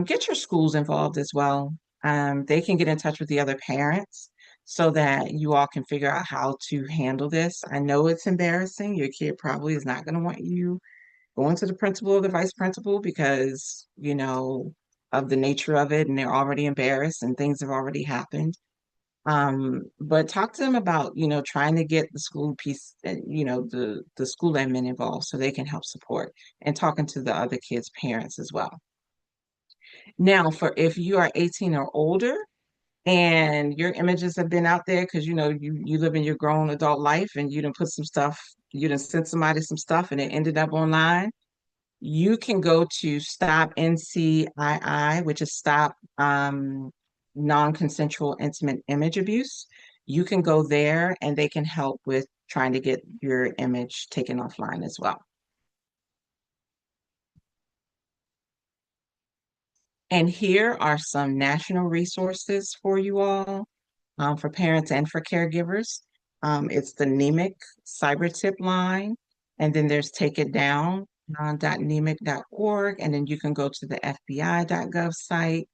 get your schools involved as well. They can get in touch with the other parents so that you all can figure out how to handle this. I know it's embarrassing. Your kid probably is not going to want you going to the principal or the vice principal because, of the nature of it, and they're already embarrassed and things have already happened. But talk to them about, trying to get the school piece, the school admin involved so they can help support and talking to the other kids' parents as well. Now, for if you are 18 or older and your images have been out there because you live in your grown adult life and you didn't put some stuff, you didn't send somebody some stuff and it ended up online, you can go to Stop NCII, which is Stop Non-Consensual Intimate Image Abuse. You can go there and they can help with trying to get your image taken offline as well. And here are some national resources for you all, for parents and for caregivers. It's the NEMIC cyber tip line, and then there's Take It Down .nemic.org, and then you can go to the FBI.gov site.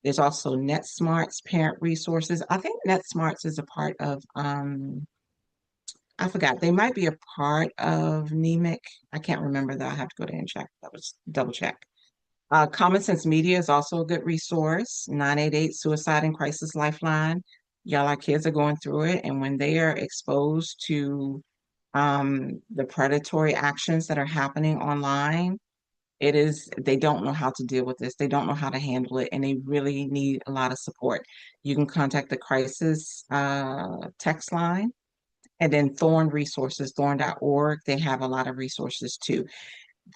There's also NetSmart's parent resources. I think NetSmart's is a part of, I forgot, they might be a part of NEMIC. I can't remember though. I have to go there and check. That was double check. Common Sense Media is also a good resource. 988 Suicide and Crisis Lifeline. Y'all, our kids are going through it, and when they are exposed to the predatory actions that are happening online, they don't know how to deal with this. They don't know how to handle it, and they really need a lot of support. You can contact the crisis text line, and then Thorn Resources, thorn.org. They have a lot of resources too.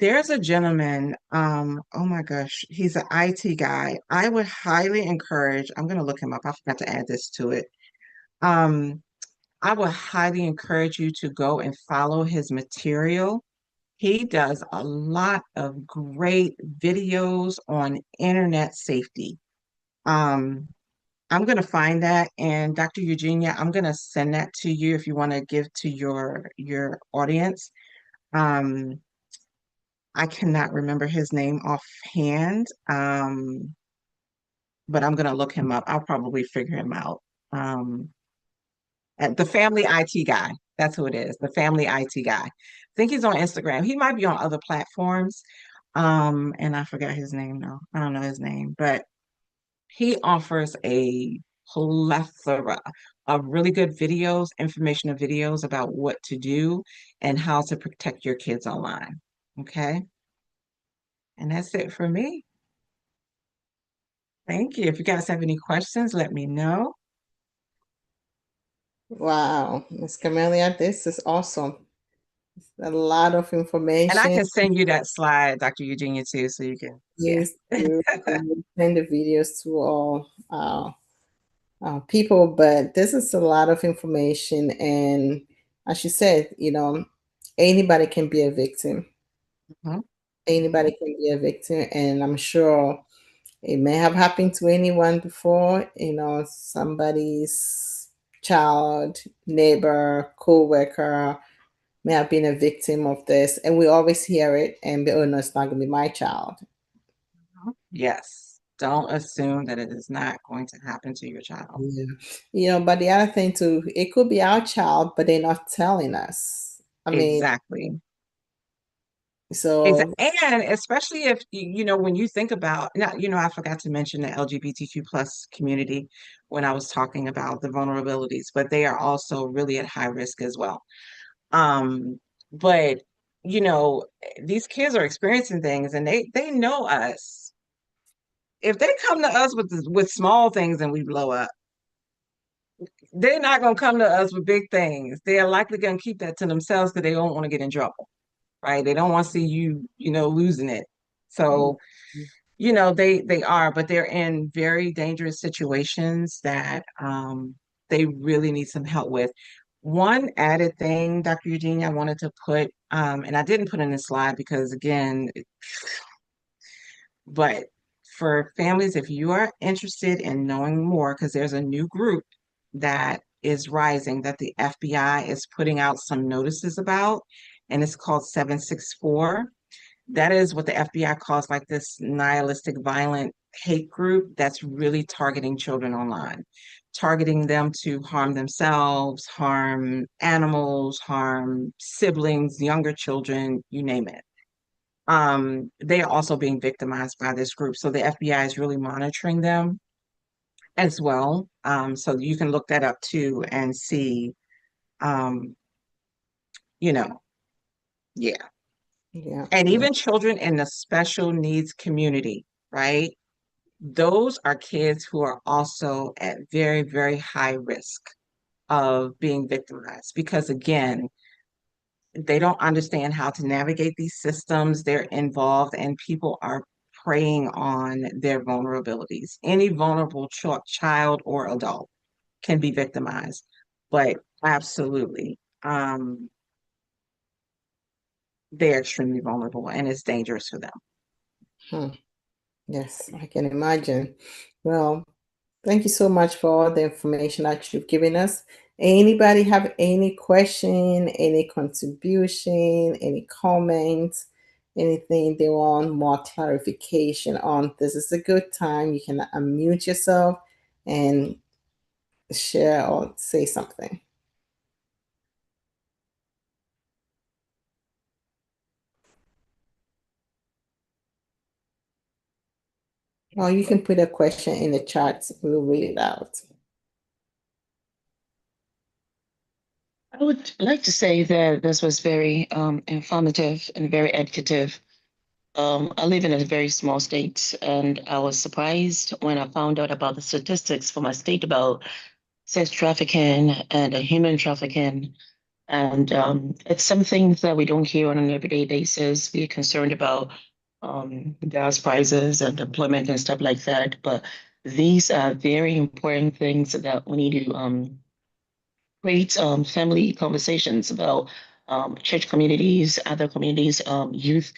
There's a gentleman, oh my gosh, he's an IT guy. I would highly encourage, I'm going to look him up. I forgot to add this to it. Um, I would highly encourage you to go and follow his material. He does a lot of great videos on internet safety. Um, I'm going to find that, and Dr. Eugenia, I'm going to send that to you if you want to give to your audience. Um, I cannot remember his name offhand, but I'm going to look him up. I'll probably figure him out. Um, the Family IT Guy. That's who it is. The Family IT Guy. I think he's on Instagram. He might be on other platforms. And I forgot his name now. I don't know his name, but he offers a plethora of really good videos, informational videos about what to do and how to protect your kids online. Okay. And that's it for me. Thank you. If you guys have any questions, let me know. Wow, Miss Camelia, this is awesome. A lot of And I information. can send you that slide, Dr. Eugenia, too, so you can, yeah. Please do send the videos to all people, but this is a lot of information. And as you said, anybody can be a victim. Mhm. Anybody can be a victim. And I'm sure it may have happened to anyone before, somebody's child, neighbor, co-worker may have been a victim of this. And we always hear it and be, oh no, it's not gonna be my child. Yes. Don't assume that it is not going to happen to your child. Yeah. But the other thing too, it could be our child, but they're not telling us. I mean, Exactly. so And especially if when you think about now, I forgot to mention the LGBTQ plus community when I was talking about the vulnerabilities, but they are also really at high risk as well. But you know, these kids are experiencing things and they know us. If they come to us with small things and we blow up, they're not gonna come to us with big things. They are likely gonna keep that to themselves because they don't want to get in trouble, right? They don't want to see you, losing it. So they are, but they're in very dangerous situations that they really need some help with. One added thing, Dr. Eugenia, I wanted to put, and I didn't put in the slide because again, but for families, if you are interested in knowing more, because there's a new group that is rising that the FBI is putting out some notices about, and it's called 764. That is what the FBI calls like this nihilistic violent hate group that's really targeting children online, targeting them to harm themselves, harm animals, harm siblings, younger children, you name it. They are also being victimized by this group. So the FBI is really monitoring them as well. So you can look that up too and see, um, you know, yeah. yeah, And yeah, even children in the special needs community, right? Those are kids who are also at very, very high risk of being victimized because, again, they don't understand how to navigate these systems. They're involved, and people are preying on their vulnerabilities. Any vulnerable child or adult can be victimized, but absolutely, they're extremely vulnerable and it's dangerous for them. hmm, yes, I can imagine. Well, thank you so much for all the information that you've given us. Anybody have any question, any contribution, any comments, anything they want more clarification on? This is a good time. You can unmute yourself and share or say something. Or you can put a question in the chat. We'll read it out. I would like to say that this was very informative and very educative. I live in a very small state, and I was surprised when I found out about the statistics for my state about sex trafficking and human trafficking. And it's something that we don't hear on an everyday basis. We're concerned about gas prices and employment and stuff like that. But these are very important things that we need to great family conversations about church communities, other communities, youth.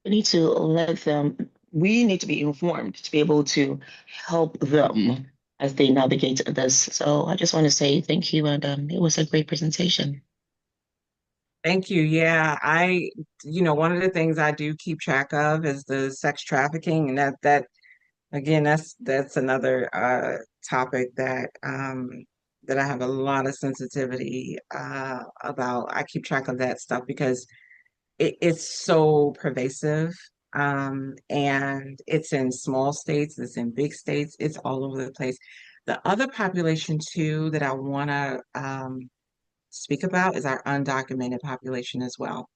We need to let them, we need to be informed to be able to help them as they navigate this. So I just want to say thank you. And it was a great presentation. Thank you. Yeah, one of the things I do keep track of is the sex trafficking, and that again, that's another topic that I have a lot of sensitivity about. I keep track of that stuff because it's so pervasive. And it's in small states, it's in big states, it's all over the place. The other population too that I want to speak about is our undocumented population as well,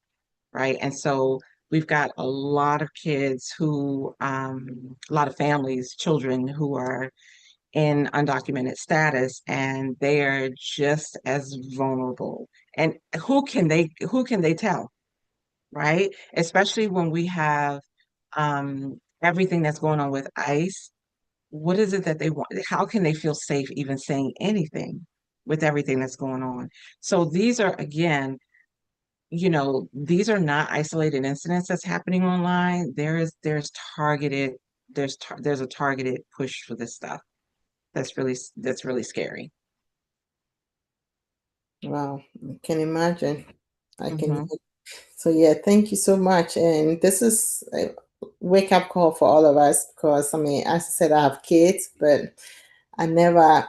right? And so we've got a lot of kids who, a lot of families, children who are in undocumented status, and they are just as vulnerable. And who can they tell, right? Especially when we have everything that's going on with ICE. What is it that they want? How can they feel safe even saying anything with everything that's going on? So these are, again, these are not isolated incidents that's happening online. There's targeted, there's a targeted push for this stuff. That's really scary. Wow, I can imagine. I can. Hmm. So yeah, thank you so much. And this is a wake up call for all of us because I mean, as I said, I have kids, but I never.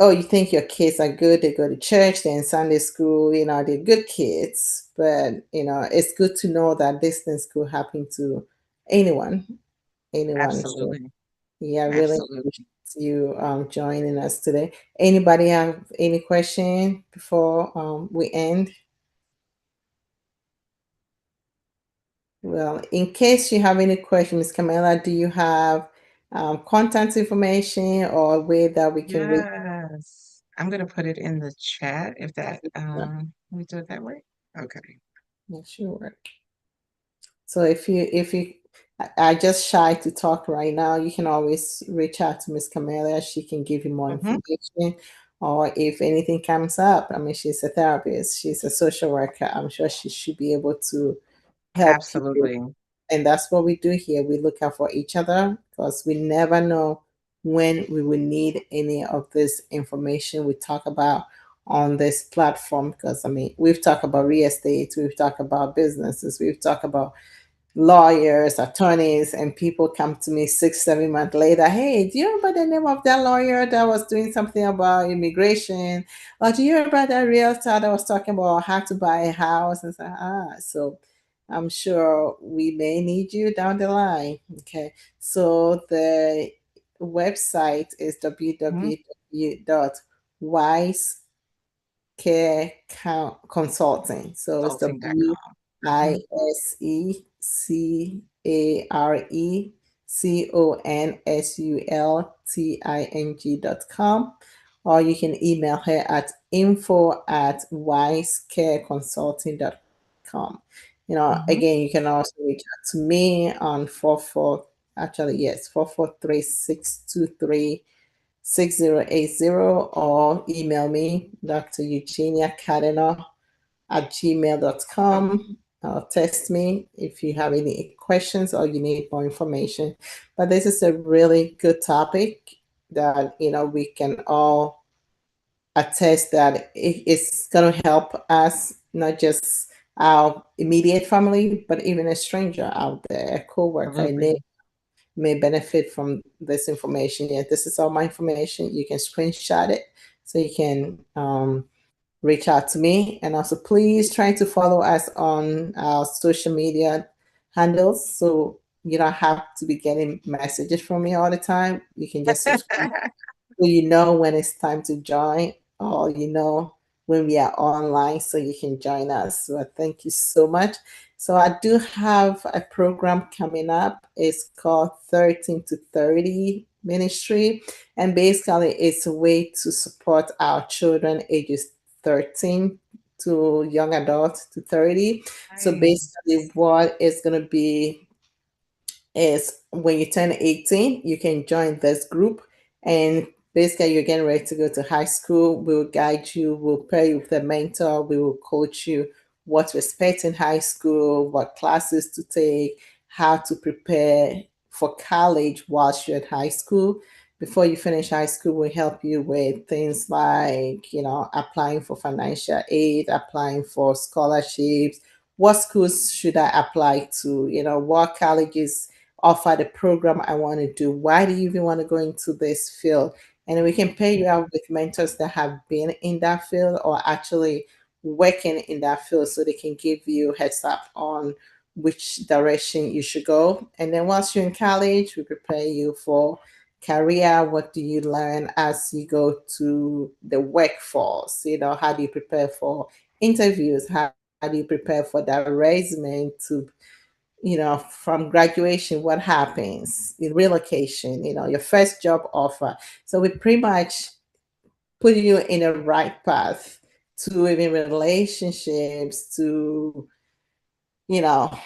Oh, you think your kids are good? They go to church, they're in Sunday school. They're good kids. But it's good to know that these things could happen to anyone. Anyone. So Absolutely. yeah, I really Absolutely. appreciate you joining us today. Anybody have any question before we end? Well, in case you have any questions, Camilla, do you have contact information or a way that we can reach? Yes. I'm gonna put it in the chat if that let me do it that way. Okay. Not sure. So if you I just shy to talk right now, you can always reach out to Miss Camilla. She can give you more Hmm. information. Or if anything comes up, I mean, she's a therapist, she's a social worker. I'm sure she should be able to help you. Absolutely. And that's what we do here. We look out for each other because we never know when we will need any of this information we talk about on this platform. Because I mean, we've talked about real estate, we've talked about businesses, we've talked about lawyers, attorneys, and people come to me 6, 7 months later. Hey, do you remember the name of that lawyer that was doing something about immigration? Or do you remember that realtor that was talking about how to buy a house? And say, so I'm sure we may need you down the line. Okay. So the website is Mhm. www.wise Care Consulting. So it's Consulting.com. Mhm. WISECareConsulting.com. Or you can email her at info@wisecareconsulting.com. Mhm. Again, you can also reach out to me on 44, actually, yes, 443-623-6080, or email me, Dr. Eugenia Cadena at gmail.com, or text me if you have any questions or you need more information. But this is a really good topic that we can all attest that it's going to help us, not just our immediate family, but even a stranger out there, a co-worker, a neighbor Absolutely. may benefit from this information. Yeah, this is all my information. You can screenshot it so you can reach out to me. And also, please try to follow us on our social media handles so you don't have to be getting messages from me all the time. You can just subscribe so you know when it's time to join, or when we are online so you can join us. So thank you so much. So I do have a program coming up. It's called 13 to 30 ministry, and basically it's a way to support our children ages 13 to young adults to 30. So basically Nice. what is going to be is when you turn 18, you can join this group. And basically, you're getting ready to go to high school. We'll guide you, we'll pair you with a mentor, we will coach you what to expect in high school, what classes to take, how to prepare for college whilst you're at high school. Before you finish high school, we'll help you with things like, applying for financial aid, applying for scholarships, what schools should I apply to, what colleges offer the program I want to do. Why do you even want to go into this field? And we can pair you out with mentors that have been in that field or actually working in that field so they can give you heads up on which direction you should go. And then once you're in college, we prepare you for career. What do you learn as you go to the workforce? How do you prepare for interviews? How do you prepare for that resume to, from graduation, what happens in relocation, your first job offer. So we pretty much put you in the right path to even relationships, to, you know,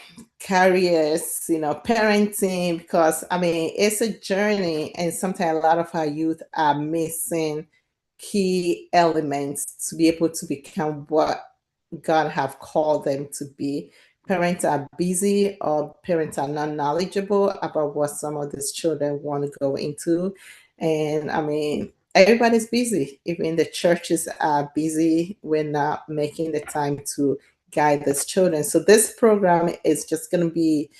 careers, parenting, because I mean, it's a journey, and sometimes a lot of our youth are missing key elements to be able to become what God have called them to be. Parents are busy, or parents are not knowledgeable about what some of these children want to go into. And I mean, everybody's busy. Even the churches are busy. We're not making the time to guide these children. So this program is just going to be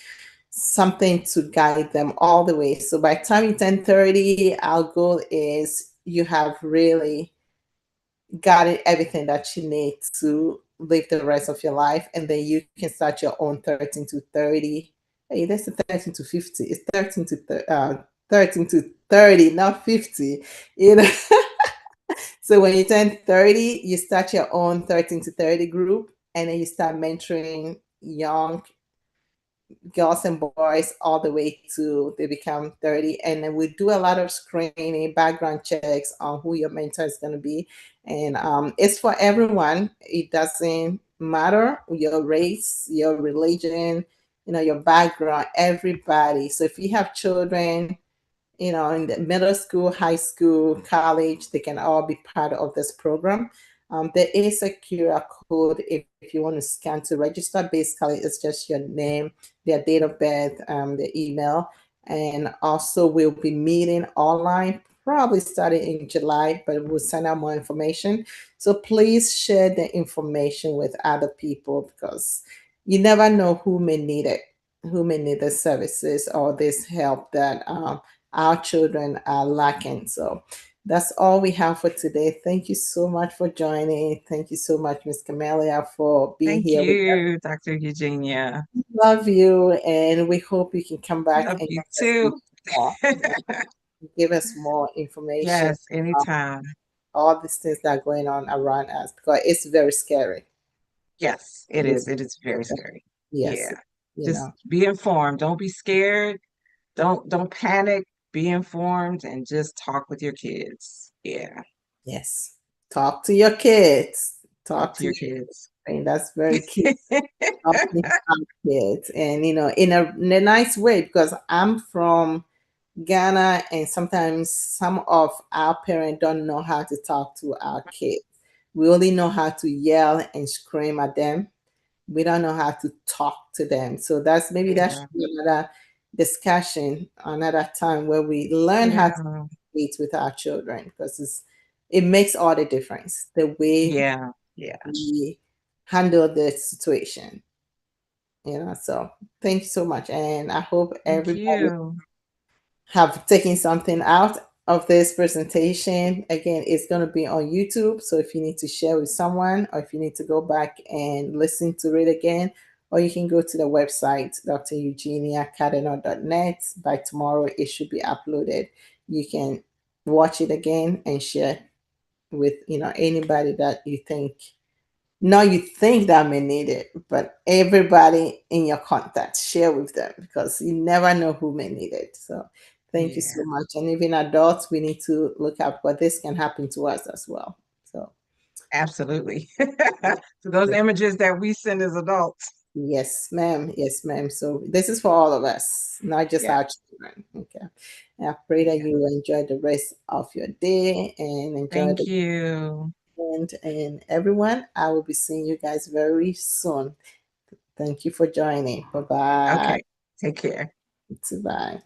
something to guide them all the way. So by the time you turn 30, our goal is you have really got it, everything that you need to live the rest of your life. And then you can start your own 13 to 30. Hey, that's a 13 to 50. It's 13 to 30, not 50. You know, so when you turn 30, you start your own 13 to 30 group, and then you start mentoring young girls and boys all the way to they become 30. And then we do a lot of screening, background checks on who your mentor is going to be. And it's for everyone. It doesn't matter your race, your religion, your background, everybody. So if you have children, in the middle school, high school, college, they can all be part of this program. There is a QR code if you want to scan to register. Basically, it's just your name, their date of birth, their email, and also we'll be meeting online, probably starting in July, but we'll send out more information. So please share the information with other people, because you never know who may need it, who may need the services or this help that our children are lacking. So that's all we have for today. Thank you so much for joining. Thank you so much, Miss Camelia, for being Thank here with us. you, Dr. Eugenia. Love you, and we hope you can come back Love and you give us too. more, give us more information. Yes, uh, anytime. all these things that are going on around us, because it's very scary. Yes, it It's, is. It is very scary. yes, Yeah. you Just know, be informed. Don't be scared. Don't panic. Be informed and just talk with your kids. Yeah. yes. Talk to your kids. Talk Talk to to your your kids. kids. That's very key. Helping our kids, and in a nice way, because I'm from Ghana, and sometimes some of our parents don't know how to talk to our kids. We only know how to yell and scream at them. We don't know how to talk to them. So that Yeah. should be another discussion, another time where we learn how to Yeah. communicate with our children, because it makes all the difference, the way Yeah. Yeah. we handle the situation. So thank you so much, and I hope Thank everybody you. have taken something out of this presentation. Again, it's going to be on YouTube, so if you need to share with someone, or if you need to go back and listen to it again, or you can go to the website dreugeniacardinal.net. By tomorrow it should be uploaded. You can watch it again and share with anybody that you think, no, you think that may need it, but everybody in your contact, share with them, because you never know who may need it. So thank you Yeah. so much. And even adults, we need to look up what this can happen to us as well. So Absolutely. So those images that we send as adults. yes, ma'am. Yes, ma'am. So this is for all of us, not just Yeah. our children. Okay. And I pray that Yeah. you enjoy the rest of your day and enjoy the Thank you. weekend. And everyone, I will be seeing you guys very soon. Thank you for joining. Bye bye. Okay. Take care. Bye.